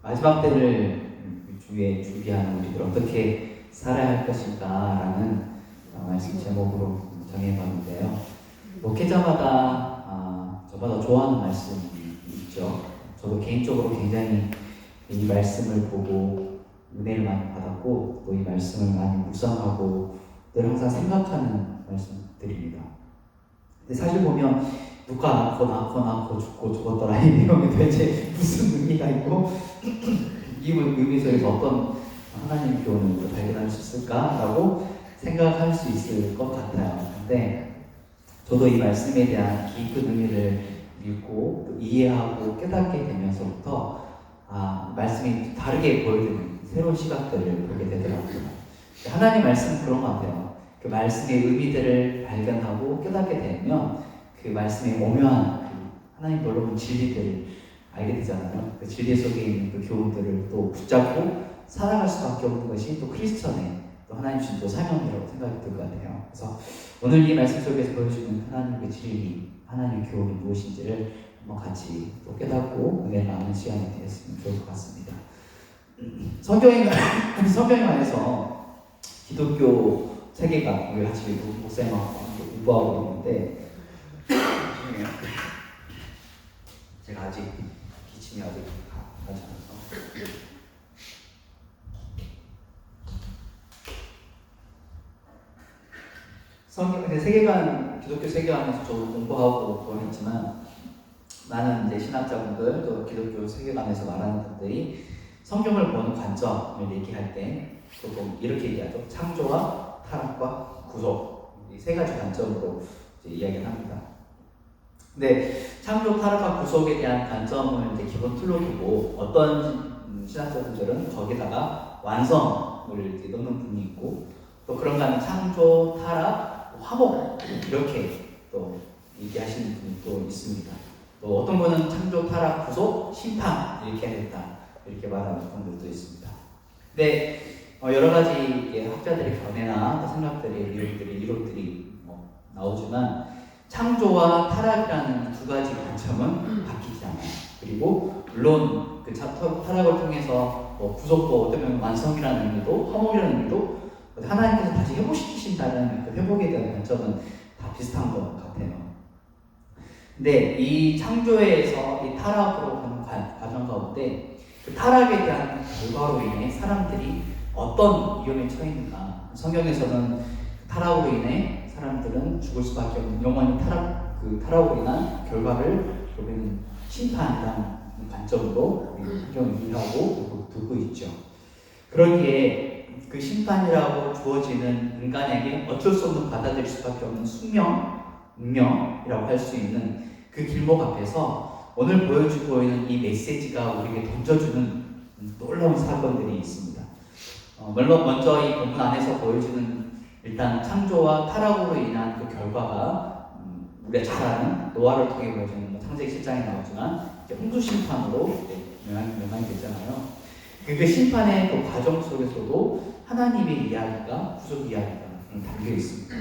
마지막 때를 주위에 준비하는 우리들 어떻게 살아야 할 것인가라는 말씀 제목으로 정해봤는데요. 목회자마다 저마다 좋아하는 말씀이 있죠. 저도 개인적으로 굉장히 이 말씀을 보고 은혜를 많이 받았고 또 이 말씀을 많이 묵상하고 늘 항상 생각하는 말씀들입니다. 근데 사실 보면 누가 낳고 죽고 죽었더라 이 내용이 도대체 무슨 의미가 있고 이 의미 속에서 어떤 하나님의 교훈을 발견할 수 있을까라고 생각할 수 있을 것 같아요. 근데 저도 이 말씀에 대한 깊은 의미를 읽고 또 이해하고 깨닫게 되면서부터 말씀이 다르게 보여주는 새로운 시각들을 보게 되더라고요. 하나님 말씀은 그런 것 같아요. 그 말씀의 의미들을 발견하고 깨닫게 되면 그 말씀의 오묘한 하나님 놀라운 진리들을 알게 되잖아요. 그 진리 속에 있는 그 교훈들을 또 붙잡고 살아갈 수밖에 없는 것이 또 크리스천의 또 하나님 주신 또 사명이라고 생각이 들 것 같아요. 그래서 오늘 이 말씀 속에서 보여주는 하나님의 진리, 하나님의 교훈이 무엇인지를 한번 같이 또 깨닫고 은혜 나누는 시간이 되었으면 좋을 것 같습니다. 성경에 관해서 기독교 세계관 우리 같이 목사님하고 공부하고 있는데 제가 아직 기침이 아직 가지 않아서 성경 세계관 기독교 세계관에서 저도 공부하고 그건 있지만 많은 이제 신학자분들 또 기독교 세계관에서 말하는 분들이 성경을 보는 관점을 얘기할 때 보통 이렇게 얘기하죠. 창조와 타락과 구속 이 세 가지 관점으로 이제 이야기를 합니다. 근데 창조, 타락과 구속에 대한 관점을 이제 기본 틀로 두고 어떤 신학자분들은 거기다가 완성을 이제 넣는 분이 있고 또 그런가 하면 창조, 타락, 화목 이렇게 또 얘기하시는 분이 또 있습니다. 또 어떤 분은 창조, 타락, 구속, 심판 이렇게 하겠다 이렇게 말하는 분들도 있습니다. 근데 여러 가지 학자들의 견해나 생각들의 이론들이 나오지만 창조와 타락이라는 두 가지 관점은 바뀌지 않아요. 그리고 물론 그 타락을 통해서 구속도 어쩌면 완성이라는 의미도 화목이라는 의미도 하나님께서 다시 회복시키신다는 그 회복에 대한 관점은 다 비슷한 것 같아요. 근데 이 창조에서 이 타락으로 가는 과정 가운데 그 타락에 대한 결과로 인해 사람들이 어떤 위험에 처했는가? 성경에서는 타락으로 인해 사람들은 죽을 수밖에 없는 영원히 타락으로 인한 결과를 우리는 심판이라는 관점으로 성경을 이해하고 두고 있죠. 그러기에 그 심판이라고 주어지는 인간에게 어쩔 수 없는 받아들일 수밖에 없는 숙명, 운명이라고 할 수 있는 그 길목 앞에서 오늘 보여주고 있는 이 메시지가 우리에게 던져주는 놀라운 사건들이 있습니다. 물론 먼저 이 본문 안에서 보여주는 일단 창조와 타락으로 인한 그 결과가 우리가 잘 아는 노아를 통해 보여주는 창세기 7장에 나오지만 홍수 심판으로 명망이 되잖아요. 그 심판의 그 과정 속에서도 하나님의 이야기가 구속 이야기가 담겨 있습니다.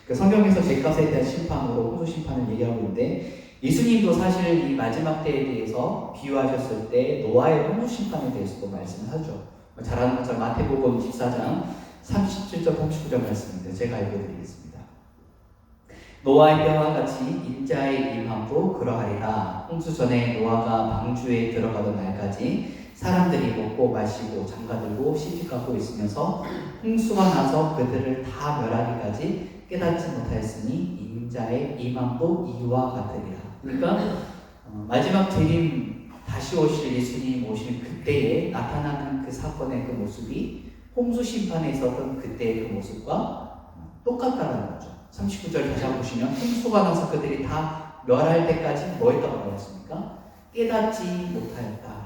그 성경에서 죄값에 대한 심판으로 홍수 심판을 얘기하고 있는데 예수님도 사실 이 마지막 때에 대해서 비유하셨을 때 노아의 홍수 심판에 대해서도 말씀을 하죠. 잘 아는 것처럼 마태복음 14장 37절 39절 말씀인데 제가 읽어드리겠습니다. 노아의 때와 같이 인자의 임함도 그러하리라. 홍수 전에 노아가 방주에 들어가던 날까지 사람들이 먹고 마시고 장가들고 시집가고 있으면서 홍수가 나서 그들을 다 멸하기까지 깨닫지 못하였으니 인자의 임함도 이와 같으리라. 그러니까 마지막 재림 다시 오실 예수님 오시는 그때에 나타나는 그 사건의 그 모습이 홍수 심판에 있었던 그때의 그 모습과 똑같다는 거죠. 39절 다시 한번 보시면 홍수가 나서 그들이 다 멸할 때까지 뭐 했다고 말했습니까? 깨닫지 못하였다.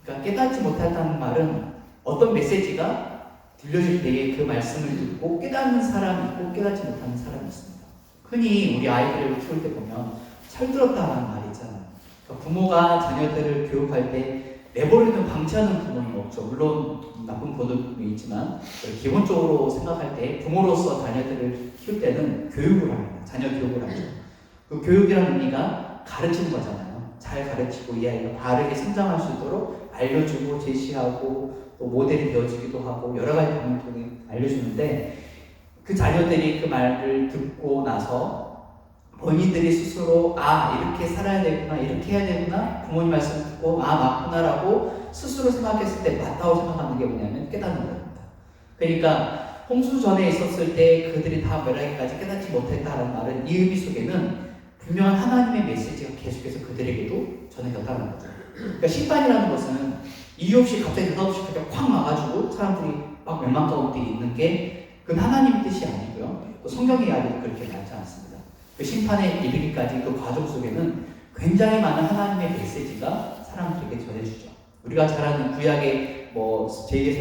그러니까 깨닫지 못했다는 말은 어떤 메시지가 들려질 때에 그 말씀을 듣고 깨닫는 사람이 있고 깨닫지 못하는 사람이 있습니다. 흔히 우리 아이들을 키울 때 보면 철들었다는 말이 있잖아요. 그러니까 부모가 자녀들을 교육할 때 내버리는 방치하는 부모는 없죠. 물론 나쁜 부모도 있지만 기본적으로 생각할 때 부모로서 자녀들을 키울 때는 교육을 합니다. 자녀 교육을 하죠. 그 교육이라는 의미가 가르치는 거잖아요. 잘 가르치고 이 아이가 바르게 성장할 수 있도록 알려주고 제시하고 또 모델이 되어주기도 하고 여러 가지 방법을 통해 알려주는데 그 자녀들이 그 말을 듣고 나서 본인들이 스스로 이렇게 살아야 되구나 이렇게 해야 되구나 부모님 말씀 듣고 맞구나라고 스스로 생각했을 때 맞다고 생각하는 게 뭐냐면 깨닫는 겁니다. 그러니까 홍수 전에 있었을 때 그들이 다 멸하기까지 깨닫지 못했다는 말은 이 의미 속에는 분명한 하나님의 메시지가 계속해서 그들에게도 전해졌다는 거죠. 그러니까 심판이라는 것은 이유 없이 갑자기 느닷없이 확 와가지고 사람들이 막 멸망 가운데 있는 게 그건 하나님의 뜻이 아니고요. 또 성경의 이야기도 그렇게 말하지 않습니다. 그 심판에 이르기까지 그 과정 속에는 굉장히 많은 하나님의 메시지가 사람들에게 전해주죠. 우리가 잘 아는 구약의 제2의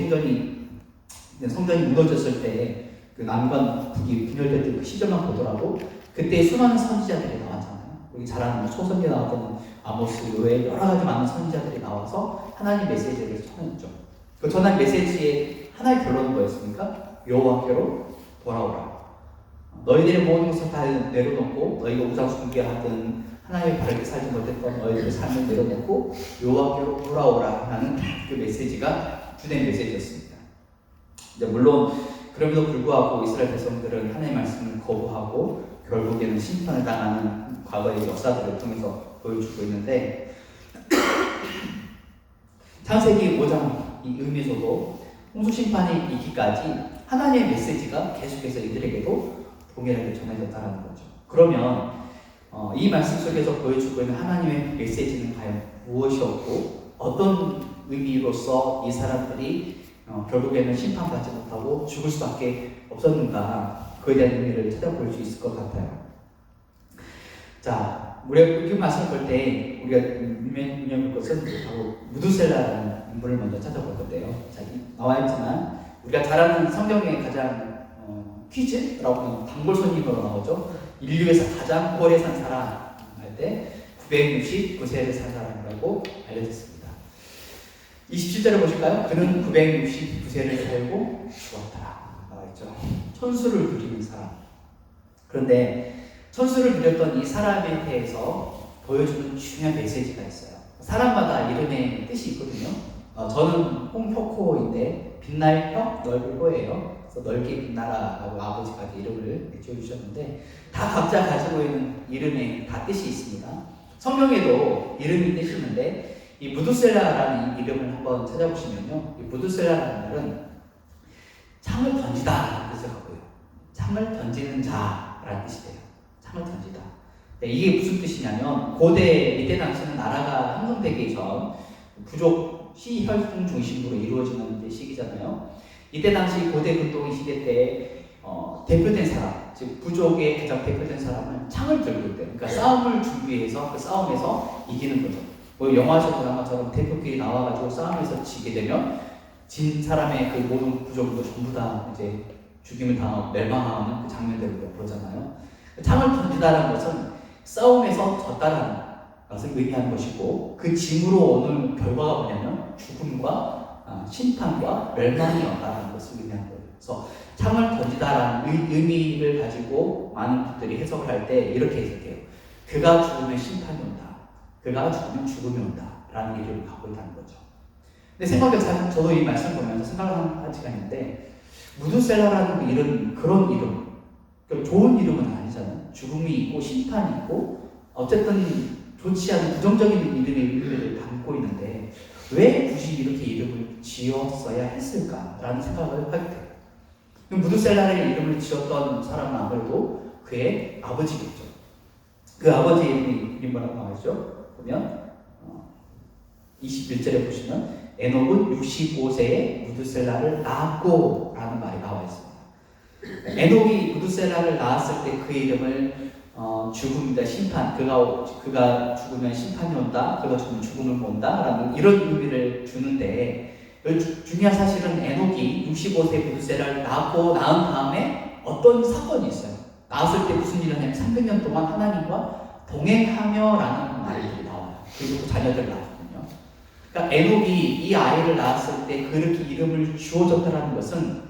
성전이 무너졌을 때 그 남과 북이 분열됐던 그 시절만 보더라도 그때 수많은 선지자들이 나왔잖아요. 우리 잘 아는 초선에 나왔던 아모스 외에 여러 가지 많은 선지자들이 나와서 하나님 메시지를 전했죠. 그 전한 메시지의 하나의 결론은 뭐였습니까? 여호와께로 돌아오라. 너희들의 모든 것을 다 내려놓고 너희가 우상 숭배하든 하나님의 바르게 살지 못했던 너희들의 삶을 내려놓고 여호와께로 돌아오라 하는 그 메시지가 주된 메시지였습니다. 이제 물론 그럼에도 불구하고 이스라엘 백성들은 하나님의 말씀을 거부하고 결국에는 심판을 당하는 과거의 역사들을 통해서 보여주고 있는데 창세기 5장 이 의미에서도 홍수 심판이 있기까지 하나님의 메시지가 계속해서 이들에게도 동일하게 전해졌다는 거죠. 그러면 이 말씀 속에서 보여주고 있는 하나님의 메시지는 과연 무엇이었고 어떤 의미로서 이 사람들이 결국에는 심판받지 못하고 죽을 수밖에 없었는가 그에 대한 의미를 찾아볼 수 있을 것 같아요. 자, 우리가 그 말씀을 볼 때 우리가 유념할 것은 바로 무두셀라라는 인물을 먼저 찾아볼 건데요. 자, 나와 있지만 우리가 잘 아는 성경의 가장 퀴즈라고 하는 단골손님으로 나오죠. 인류에서 가장 오래 산 사람 할 때 969세를 산 사람이라고 알려졌습니다. 27절을 보실까요? 그는 969세를 살고 죽었더라 나와있죠. 천수를 누리는 사람. 그런데 천수를 누렸던 이 사람에 대해서 보여주는 중요한 메시지가 있어요. 사람마다 이름의 뜻이 있거든요. 저는 홍표코인데 빛날 혀 넓을 호예요. 그래서 넓게 빛나라라고 아버지가 이름을 지어주셨는데 다 각자 가지고 있는 이름에 다 뜻이 있습니다. 성경에도 이름이 뜻이 있는데 이 무두셀라라는 이름을 한번 찾아보시면요, 이 무두셀라라는 말은 창을 던지다라는 뜻을 하고요. 창을 던지는 자라는 뜻이 돼요. 창을 던지다. 이게 무슨 뜻이냐면 이때 당시는 나라가 형성되기 전 부족 시혈통 중심으로 이루어지는 시기잖아요. 이때 당시 고대 근동의 시대 때 대표된 사람, 즉 부족의 가장 대표된 사람은 창을 들고 있대요. 그러니까 싸움을 준비해서 그 싸움에서 이기는 거죠. 영화에서 드라마처럼 대표끼리 나와가지고 싸움에서 지게 되면 진 사람의 그 모든 부족도 전부 다 이제 죽임을 당하고 멸망하는 그 장면들을 보잖아요. 창을 던지다는 것은 싸움에서 졌다는 것을 의미하는 것이고 그 짐으로 오는 결과가 뭐냐면 죽음과 심판과 멸망이 온다는 것을 의미하는 거예요. 그래서 창을 던지다라는 의미를 가지고 많은 분들이 해석을 할 때 이렇게 해석해요. 그가 죽으면 심판이 온다. 그가 죽으면 죽음이 온다. 라는 이름을 갖고 있다는 거죠. 근데 저도 이 말씀을 보면서 생각을 한 시간이 있는데 무두셀라라는 그 이름, 그런 이름, 그러니까 좋은 이름은 아니잖아요. 죽음이 있고 심판이 있고 어쨌든 좋지 않은 부정적인 이름의 의미를 담고 있는데 왜 굳이 이렇게 이름을 지었어야 했을까라는 생각을 하게 돼요. 무두셀라의 이름을 지었던 사람은 아무래도 그의 아버지겠죠. 그 아버지의 이름이 뭐라고 나와있죠? 보면 21절에 보시면 에녹은 65세에 무두셀라를 낳았고 라는 말이 나와 있습니다. 에녹이 무두셀라를 낳았을 때 그 이름을 죽음이다, 심판, 그가 죽으면 심판이 온다, 그가 죽으면 죽음을 본다 라는 이런 의미를 주는데 중요한 사실은 에녹이 65세 무두셀라를 낳은 다음에 어떤 사건이 있어요. 낳았을 때 무슨 일을 하냐면 300년 동안 하나님과 동행하며 라는 말들이 나와요. 그리고 또 자녀들을 낳았거든요. 그러니까 에녹이 이 아이를 낳았을 때 그렇게 이름을 주어졌다는 것은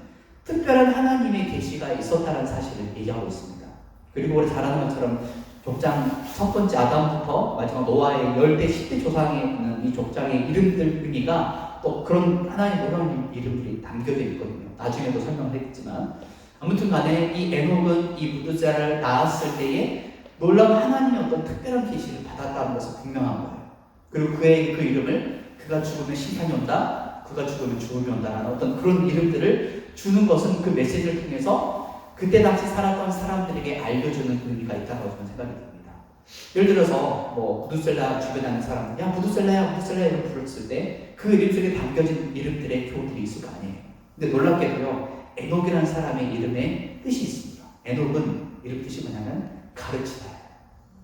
특별한 하나님의 계시가 있었다는 사실을 얘기하고 있습니다. 그리고 우리 잘 아는 것처럼 족장 첫 번째 아담부터 마지막 노아의 10대, 10대 조상에 있는 이 족장의 이름들 의미가 또 그런 하나님 놀라운 이름들이 담겨져 있거든요. 나중에도 설명하겠지만 아무튼 간에 이 에녹은 이 무드셀라를 낳았을 때에 놀라운 하나님의 어떤 특별한 계시를 받았다는 것은 분명한 거예요. 그리고 그의 그 이름을 그가 죽으면 심판이 온다, 그가 죽으면 죽음이 온다라는 어떤 그런 이름들을 주는 것은 그 메시지를 통해서 그때 당시 살았던 사람들에게 알려주는 의미가 있다고 저는 생각이 듭니다. 예를 들어서 뭐 무드셀라 주변에 있는 사람들, 야 무드셀라야 무드셀라야 이렇게 불렀을 때 그 이름 속에 담겨진 이름들의 교훈들이 있을 거 아니에요. 근데 놀랍게도요, 에녹이라는 사람의 이름에 뜻이 있습니다. 에녹은 이름 뜻이 뭐냐면 가르치다,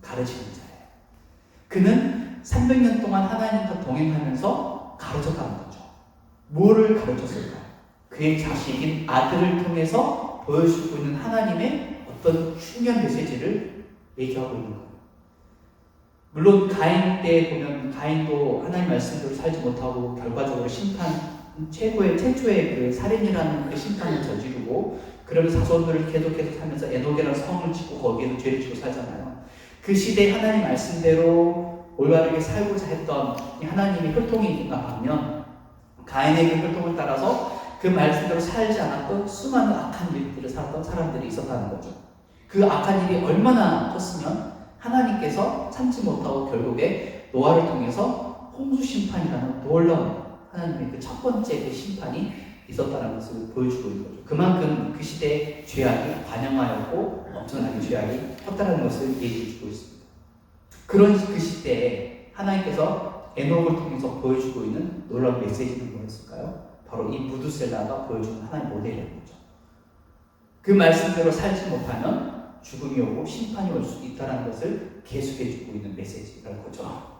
가르치는 자예요. 그는 300년 동안 하나님과 동행하면서 가르쳤다는 거죠. 뭐를 가르쳤을까요? 그의 자식인 아들을 통해서 보여주고 있는 하나님의 어떤 중요한 메시지를 얘기하고 있는 거예요. 물론 가인 때 보면 가인도 하나님 말씀대로 살지 못하고 결과적으로 최초의 그 살인이라는 그 심판을 저지르고 그러면서 자손들을 계속해서 살면서 에녹이라는 성을 짓고 거기에서 죄를 지고 살잖아요. 그 시대에 하나님 말씀대로 올바르게 살고자 했던 이 하나님의 혈통이 있는가 하면 가인의 그 혈통을 따라서 그 말씀대로 살지 않았던 수많은 악한 일들을 살았던 사람들이 있었다는 거죠. 그 악한 일이 얼마나 컸으면 하나님께서 참지 못하고 결국에 노아를 통해서 홍수 심판이라는 놀라운 하나님의 그 첫 번째 그 심판이 있었다는 것을 보여주고 있는 거죠. 그만큼 그 시대의 죄악이 반영하였고 엄청나게 죄악이 컸다는 것을 얘기해 주고 있습니다. 그런 그 시대에 하나님께서 에녹을 통해서 보여주고 있는 놀라운 메시지는 뭐였을까요? 바로 이 무드셀라가 보여주는 하나님의 모델이라는 거죠. 그 말씀대로 살지 못하면 죽음이 오고 심판이 올 수 있다는 것을 계속해주고 있는 메시지라는 거죠.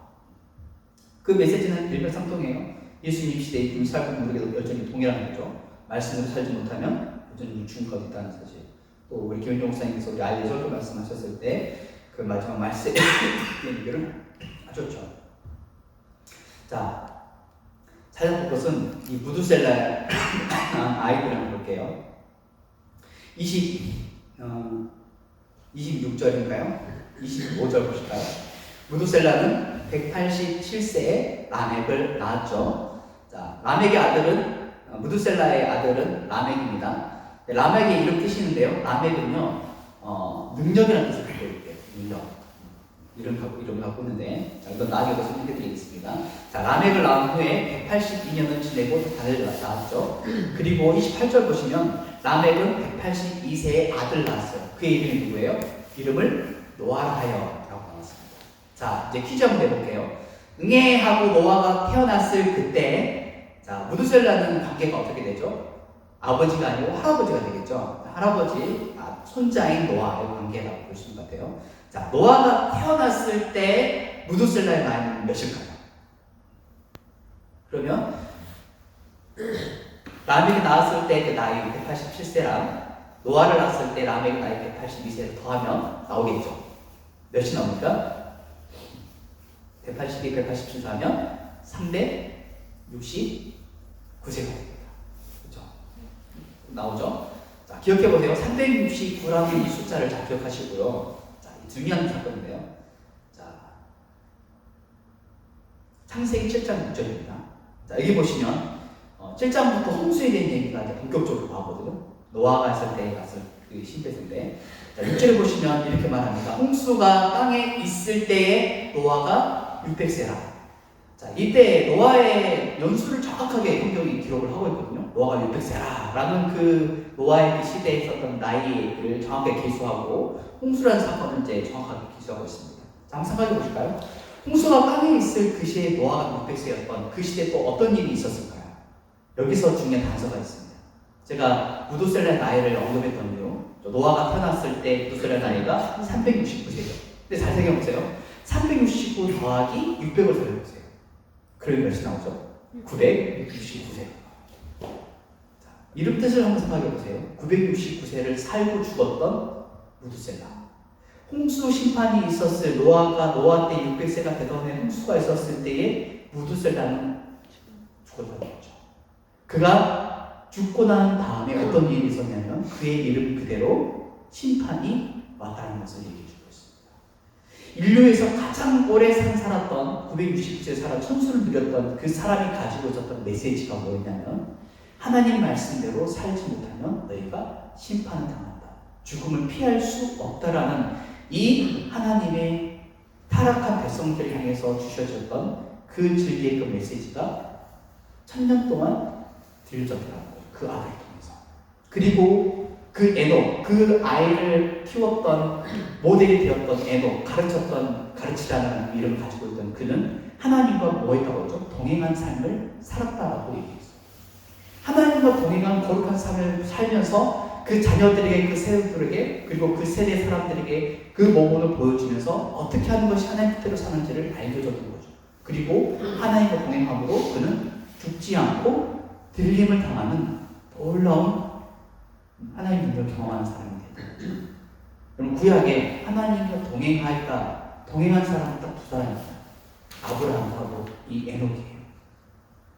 그 메시지는 일맥상통해요. 예수님 시대에 불살고 우리에게도 여전히 동일한 거죠. 말씀으로 살지 못하면 여전히 죽음과 있다는 사실. 또 우리 김현종 목사님께서 우리 아이들 설교 말씀하셨을 때 그 마지막 말씀 얘기를 하셨죠. 자, 찾아볼 것은 이 무드셀라 아이들 한번 볼게요. 26절인가요? 25절 보실까요? 무드셀라는 187세에 라멕을 낳았죠. 자, 라멕의 아들은 무드셀라의 아들은 라멕입니다. 라멕의 이름 뜻이 있는데요. 라멕은요, 능력이라는 뜻을 갖고 있대요. 능력. 이름을 갖고 있는데, 자, 이건 나중에 설명해 드리겠습니다. 자, 라멕을 낳은 후에 182년을 지내고 아들을 낳았죠. 그리고 28절 보시면 라멕은 182세에 아들 낳았어요. 그의 이름이 누구예요? 이름을 노아라 하여라고 나왔습니다. 자, 이제 퀴즈 한번 내볼게요. 응애하고 노아가 태어났을 그때, 자, 무드셀라는 관계가 어떻게 되죠? 아버지가 아니고 할아버지가 되겠죠. 할아버지, 손자인 노아의 관계라고 볼 수 있는 것 같아요. 자, 노아가 태어났을 때 무드셀라의 나이는 몇일까요? 그러면 라멕이 낳았을 때 그 나이 187세랑 노아를 낳았을 때 라멕의 나이 182세를 더하면 나오겠죠. 몇이 나옵니까? 182, 187 하면 369세가 됩니다. 그렇죠? 나오죠? 자, 기억해 보세요. 369라는 이 숫자를 잘 기억하시고요. 자, 중요한 사건인데요. 자, 창세기 7장 6절입니다. 자, 여기 보시면 7장부터 홍수에 대한 얘기가 이제 본격적으로 나오거든요. 노아가 있을 때 갔을 그 신대인데, 자, 6절에 보시면 이렇게 말합니다. 홍수가 땅에 있을 때에 노아가 600세라. 자, 이때 노아의 연수를 정확하게 성경이 기록을 하고 있거든요. 노아가 600세라 라는 그 노아의 그 시대에 있었던 나이를 정확하게 기수하고 홍수라는 사건을 이제 정확하게 기수하고 있습니다. 자, 한번 생각해 보실까요? 홍수가 땅에 있을 그 시대에 노아가 600세였던 그 시대에 또 어떤 일이 있었을까요? 여기서 중요한 단서가 있습니다. 제가 무드셀라의 나이를 언급했던 이유, 노아가 태어났을 때 무드셀라의 나이가 369세죠. 근데 잘 생각해보세요. 369 더하기 600을 더해보세요. 그러면 몇이 나오죠? 969세. 이름 뜻을 한번 생각해보세요. 969세를 살고 죽었던 무드셀라. 홍수 심판이 있었을 노아 때 600세가 되던 해 홍수가 있었을 때에 무드셀라는 죽었다는 거죠. 그가 죽고 난 다음에 어떤 일이 있었냐면 그의 이름 그대로 심판이 왔다는 것을 얘기해 주고 있습니다. 인류에서 가장 오래 살았던 960세 살아 천수를 누렸던 그 사람이 가지고 있었던 메시지가 뭐였냐면 하나님 말씀대로 살지 못하면 너희가 심판을 당한다. 죽음을 피할 수 없다라는 이 하나님의 타락한 백성들을 향해서 주셔졌던 그 진리의 그 메시지가 1000년 동안 들려졌더라고요. 그 아들을 통해서. 그리고 그 에녹, 그 아이를 키웠던 모델이 되었던 에녹, 가르치라는 이름을 가지고 있던 그는 하나님과 뭐 했다고 하죠? 동행한 삶을 살았다라고 얘기했어요. 하나님과 동행한 거룩한 삶을 살면서 그 자녀들에게, 그 세대들에게, 그리고 그 세대 사람들에게 그 모범을 보여주면서 어떻게 하는 것이 하나님 뜻대로 사는지를 알려줬던 거죠. 그리고 하나님과 동행함으로 그는 죽지 않고 들림을 당하는 놀라운 하나님 능력을 경험하는 사람이 되죠. 여러분, 구약에 하나님과 동행한 사람은 딱 두 사람입니다. 아브라함하고 이 에녹이에요.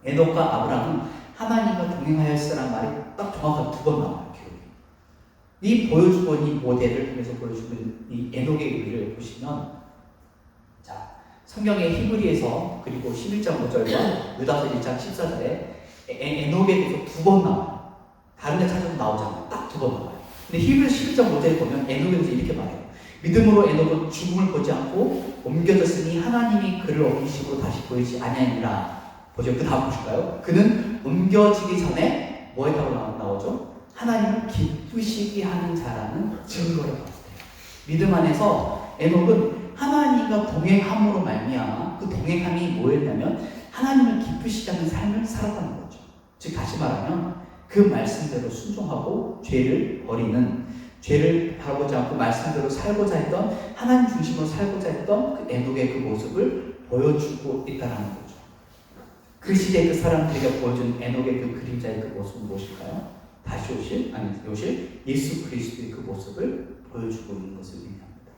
에녹과 아브라함은 하나님과 동행하였으라는 말이 딱 정확하게 2번 나와요. 이 보여주고 이 모델을 통해서 보여주는 이 에녹의 의미를 보시면, 자, 성경의 히브리에서 그리고 11장 5절과 유다서 1장 14절에 에녹에 대해서 2번 나와요. 다른 데 찾아도 나오잖아요. 딱 2번 나와요. 근데 히브리 11장 5절에 보면 에녹에 대해서 이렇게 말해요. 믿음으로 에녹은 죽음을 보지 않고 옮겨졌으니 하나님이 그를 옮기시고 다시 보이지 아니하니라. 보죠. 그 다음 보실까요? 그는 옮겨지기 전에 뭐 했다고 나오죠? 하나님을 기쁘시게 하는 자라는 증거를 받았어요. 믿음 안에서 에녹은 하나님과 동행함으로 말미암아 그 동행함이 뭐였냐면 하나님을 기쁘시게 하는 삶을 살았다는 거죠. 즉 다시 말하면 그 말씀대로 순종하고 죄를 버리는, 죄를 바라보지 않고 말씀대로 살고자 했던, 하나님 중심으로 살고자 했던 그 에녹의 그 모습을 보여주고 있다는 거죠. 그 시대 그 사람들에게 보여준 에녹의 그 그림자의 그 모습은 무엇일까요? 다시 오실 예수 그리스도의 그 모습을 보여주고 있는 것을 의미합니다.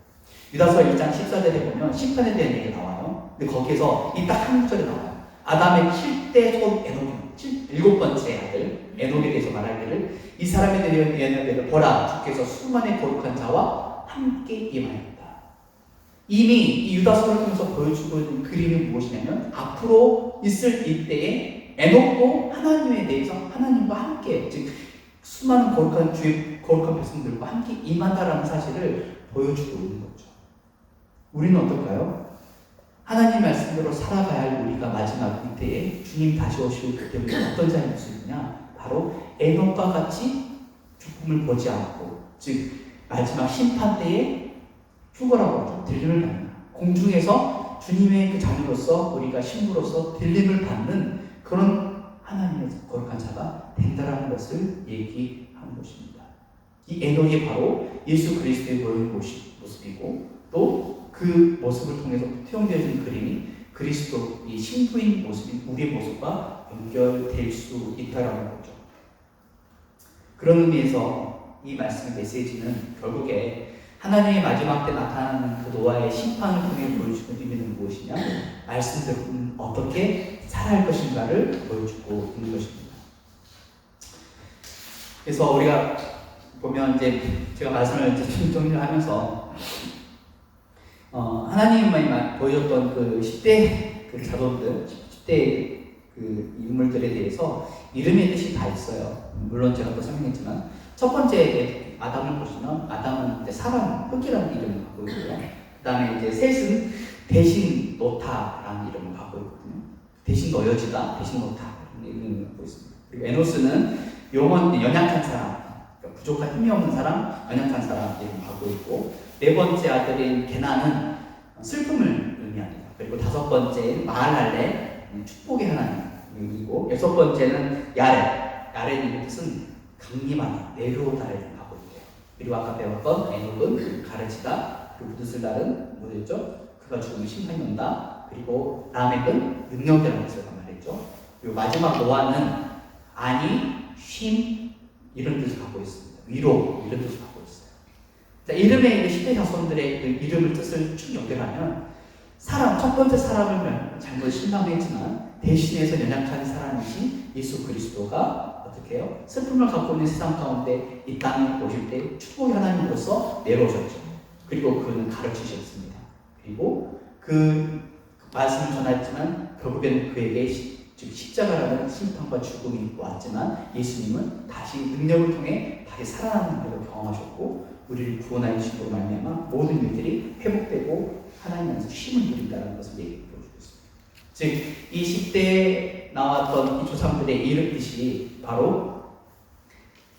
유다서 1장 14절에 보면 심판에 대한 얘기가 나와요. 근데 거기에서 이 딱 한 구절이 나와요. 아담의 7대 손 에녹, 7번째 아들 에녹에 대해서 말하기를 이 사람에 대한 예언을 보라, 주께서 수많은 거룩한 자와 함께 임하였다. 이미 이 유다서를 통해서 보여주고 있는 그림이 무엇이냐면 앞으로 있을 이때에 에녹도 하나님에 대해서 하나님과 함께, 즉 수많은 거룩한 백성들과 함께 임한다라는 사실을 보여주고 있는 거죠. 우리는 어떨까요? 하나님 말씀대로 살아가야 할 우리가 마지막 이때에 주님 다시 오실 그때 우리가 어떤 자의 모습이냐? 바로 에녹과 같이 죽음을 보지 않고, 즉 마지막 심판 때에 휴거라고 하죠. 들림을 받는, 공중에서 주님의 그 자녀로서 우리가 신부로서 들림을 받는 그런 하나님의 거룩한 자가 된다라는 것을 얘기하는 것입니다. 이 에녹이 바로 예수 그리스도의 보이는 모습이고, 또 그 모습을 통해서 투영되어진 그림이 그리스도 이 신부인 모습이 우리의 모습과 연결될 수 있다라는 거죠. 그런 의미에서 이 말씀의 메시지는 결국에 하나님의 마지막 때 나타나는 그 노아의 심판을 통해 보여주는 의미는 무엇이냐? 말씀대로 어떻게 살아갈 것인가를 보여주고 있는 것입니다. 그래서 우리가 보면 이제 제가 말씀을 이제 정리를 하면서 하나님만이 보여줬던 그 10대 그 자손들, 10대 그 인물들에 대해서 이름의 뜻이 다 있어요. 물론 제가 또 설명했지만 첫 번째 아담을 보시면 아담은 이제 사람, 흙이라는 이름을 갖고 있고요. 그 다음에 이제 셋은 대신 놓다라는 이름을 갖고 있거든요. 대신 놓여지다, 대신 놓다라는 이름을 갖고 있습니다. 그리고 에노스는 연약한 사람, 그러니까 부족한 힘이 없는 사람, 연약한 사람 이름을 갖고 있고, 네 번째 아들인 게나는 슬픔을 의미합니다. 그리고 다섯 번째는 마할랄레, 축복의 하나님이고, 여섯 번째는 야렌의 뜻은 강림하다, 내려오다를 하고 있대요. 그리고 아까 배웠던 에녹은 가르치다, 그리고 뜻을 다른 뭐였죠? 그가 죽으면 심판이 온다. 그리고 라멕은 능력이라는 뜻을 말했죠. 그리고 마지막 노아는 안위, 쉼 이런 뜻을 갖고 있습니다. 위로 이런 뜻을 갖고 있어요. 자, 이름의 10대 자손들의 그 이름을 뜻을 쭉 연결하면 첫 번째 사람을 잘못 실망했지만 대신해서 연약한 사람이신 예수 그리스도가 어떻게 해요? 슬픔을 갖고 있는 세상 가운데 이 땅에 오실 때 축복의 하나님으로서 내려오셨죠. 그리고 그는 가르치셨습니다. 그리고 그 말씀을 전했지만 결국에는 그에게 즉 십자가라는 심판과 죽음이 왔지만 예수님은 다시 능력을 통해 다시 살아나는 것을 경험하셨고 우리를 구원하여 주심으로 말미암아 모든 일들이 회복되고 하나님 안에서 쉼을 누린다는 것을 얘기해 주고 있습니다. 즉 이 10대에 나왔던 이 조상들의 이름뜻이 바로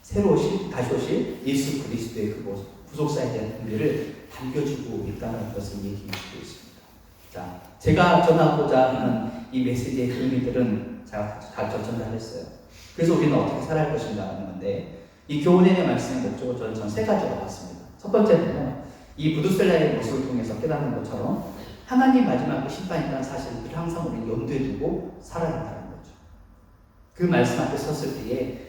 새로 오실 다시 오실 예수 그리스도의 그 구속사에 대한 의미를 담겨주고 있다는 것을 얘기해 주고 있습니다. 자, 제가 전하고자 하는 이 메시지의 의미들은 제가 다 전달했어요. 그래서 우리는 어떻게 살아갈 것인가 하는 건데 이 교훈에 대한 말씀의 목적을 저는 세 가지로 봤습니다. 첫 번째는 이 부두셀라의 모습을 통해서 깨닫는 것처럼 하나님 마지막 심판이라는 사실을 항상 우리는 염두에 두고 살아야 된다는 거죠. 그 말씀 앞에 섰을 때에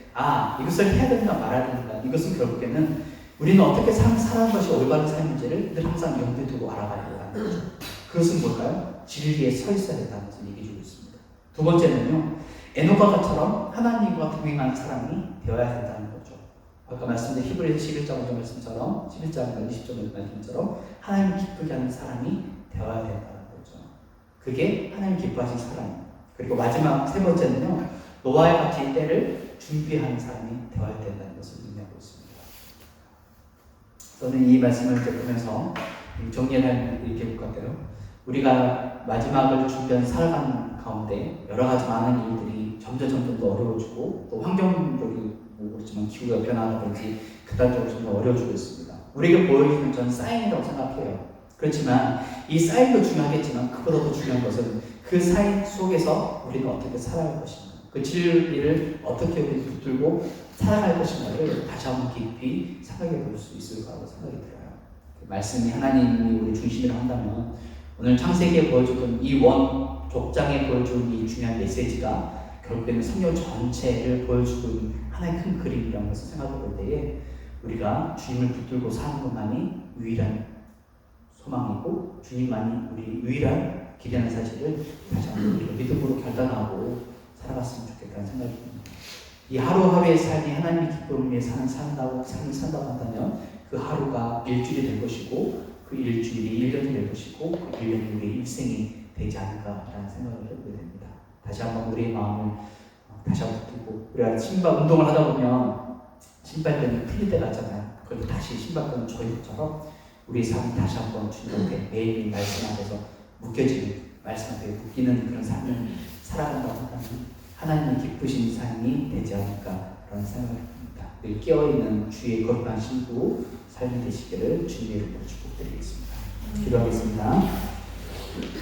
이것을 해야 된다 말아야 된다. 이것은 결국에는 우리는 어떻게 살아가는 것이 올바른 삶인지를 늘 항상 염두에 두고 알아가야 된다는 거죠. 그것은 뭘까요? 진리에 서 있어야 된다는 것을 얘기해 주고 있습니다. 두 번째는요, 에노바가처럼 하나님과 동행하는 사람이 되어야 된다는 거죠. 아까 말씀드린 히브리서 11장 말씀처럼 11장 20절 말씀처럼 하나님 기쁘게 하는 사람이 되어야 된다는 거죠. 그게 하나님 기뻐하신 사람. 그리고 마지막 세 번째는요, 노아와 같이 때를 준비하는 사람이 되어야 된다는 것을 의미하고 있습니다. 저는 이 말씀을 보면서 정리를 이렇게 볼 것 같아요. 우리가 마지막을 준비한 살아가는 가운데 여러 가지 많은 일들이 점점 더 어려워지고 또 환경적으로 그렇지만 기후가 변화라든지 극단적으로 좀 더 어려워지고 있습니다. 우리에게 보여주는 전 사인이라고 생각해요. 그렇지만 이 사인도 중요하겠지만 그보다 더 중요한 것은 그 사인 속에서 우리는 어떻게 살아갈 것인가, 그 진리를 어떻게 우리 붙들고 살아갈 것인가를 다시 한번 깊이 생각해 볼 수 있을 거라고 생각이 들어요. 말씀이 하나님이 우리 중심이라 한다면 오늘 창세기에 보여주던 이 족장에 보여준 이 중요한 메시지가 결국에는 성경 전체를 보여주고 있는 하나의 큰 그림이라는 것을 생각해 볼 때에 우리가 주님을 붙들고 사는 것만이 유일한 소망이고 주님만이 우리 유일한 길이라는 사실을 다시 한번 우리가 믿음으로 결단하고 살아갔으면 좋겠다는 생각이 듭니다. 이 하루하루의 삶이 하나님의 기쁨을 위해 산다고 한다면 그 하루가 일주일이 될 것이고 그 일주일이 1년이 될 것이고 그 1년이 우리의 일생이 되지 않을까라는 생각을 해보게 됩니다. 다시 한번 우리의 마음을 다시 한번 붙들고 우리가 신발 운동을 하다 보면 신발끈이 풀릴 때가 있잖아요. 그리고 다시 신발끈을 조이는 것처럼 우리의 삶이 다시 한번 주님한테 매일매일 말씀 앞에서 묶여지는 말씀 앞에 묶이는 그런 삶을 살아간다고 한다면 하나님이 기쁘신 삶이 되지 않을까라는 생각을 합니다. 늘 깨어있는 주의 거룩한 신부 삶이 되시기를 주님의 이름으로 축복드리겠습니다. 기도하겠습니다.